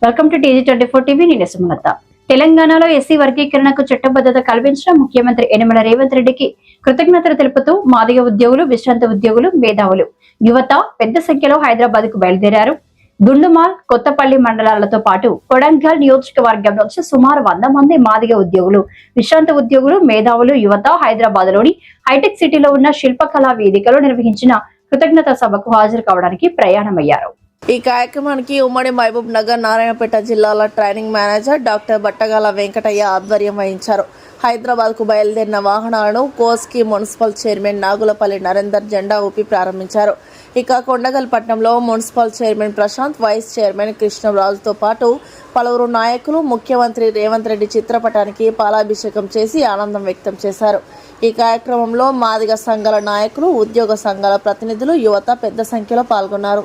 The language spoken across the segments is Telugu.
Welcome to TG24 TV. నేను సుమలత. తెలంగాణలో ఎస్సీ వర్గీకరణకు చట్టబద్ధత కల్పించిన ముఖ్యమంత్రి యనమల రేవంత్ రెడ్డికి కృతజ్ఞతలు తెలుపుతూ మాదిగ ఉద్యోగులు, విశ్రాంత ఉద్యోగులు, మేధావులు, యువత పెద్ద సంఖ్యలో హైదరాబాద్ కు బయలుదేరారు. దుండుమాల్, కొత్తపల్లి మండలాలతో పాటు కొడంగల్ నియోజకవర్గం నుంచి సుమారు 100 మంది మాదిగ ఉద్యోగులు, విశ్రాంత ఉద్యోగులు, మేధావులు, యువత హైదరాబాద్ లోని హైటెక్ సిటీలో ఉన్న శిల్పకళా వేదికలో నిర్వహించిన కృతజ్ఞత సభకు హాజరు కావడానికి ప్రయాణమయ్యారు. ఈ కార్యక్రమానికి ఉమ్మడి మహబూబ్ నగర్, నారాయణపేట జిల్లాల training manager doctor Battagala Venkataiah ఆధ్వర్యం వహించారు. హైదరాబాద్ కు బయలుదేరిన వాహనాలను కోస్కి మున్సిపల్ చైర్మన్ నాగులపల్లి నరేందర్ జెండా ఊపి ప్రారంభించారు. ఇక కొండగల్ పట్టణంలో municipal chairman Prashanth, vice chairman కృష్ణరాజుతో పాటు పలువురు నాయకులు ముఖ్యమంత్రి రేవంత్ రెడ్డి చిత్రపటానికి పాలాభిషేకం చేసి ఆనందం వ్యక్తం చేశారు. ఈ కార్యక్రమంలో మాదిగ సంఘాల నాయకులు, ఉద్యోగ సంఘాల ప్రతినిధులు, యువత పెద్ద సంఖ్యలో పాల్గొన్నారు.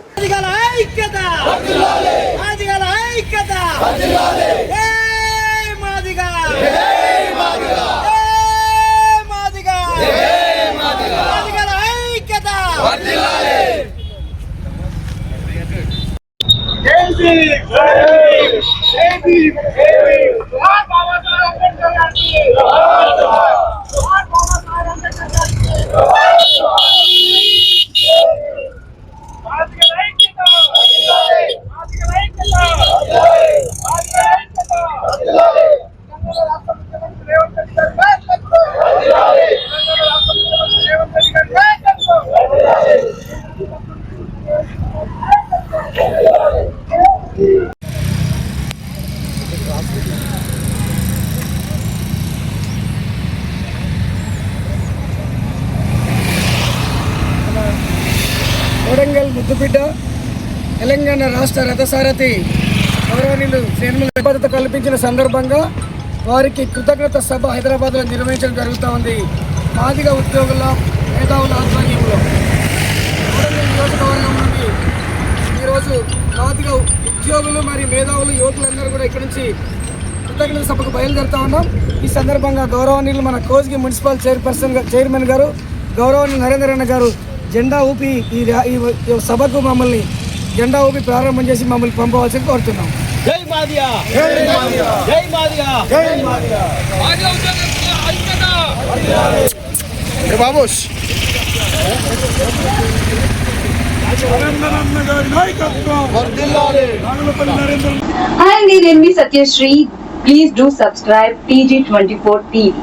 కొడంగల్ ముద్దుబిడ్డ తెలంగాణ రాష్ట్ర రథసారథి గౌరవనీయులు శ్రీనివాస భద్రత కల్పించిన సందర్భంగా వారికి కృతజ్ఞత సభ హైదరాబాద్లో నిర్వహించడం జరుగుతూ ఉంది. మాదిగ ఉద్యోగుల, మేధావుల ఆధ్వర్యంలో కొడంగల్ నియోజకవర్గం నుండి ఈరోజు మాదిగ ఉద్యోగులు మరియు మేధావులు, యువకులందరూ కూడా ఇక్కడి నుంచి కృతజ్ఞత సభకు బయలుదేరుతూ ఉన్నాం. ఈ సందర్భంగా గౌరవనీయులు మన కోస్గి మున్సిపల్ చైర్మన్ గారు, గౌరవనీయులు నరేందర్ అన్న గారు జెండా ఊపి ఈ సభకు మమ్మల్ని జెండా ఊపి ప్రారంభం చేసి మమ్మల్ని పంపవలసి కోరుతున్నాం. జై మాదిగా, జై మాదిగా, జై మాదిగా, జై మాదిగా. మాదిగా ఉద్యోగస్తుల ఐక్యత. బాబుష్ Hi, నేను మీ Satyasri. Please do subscribe TG24 TV.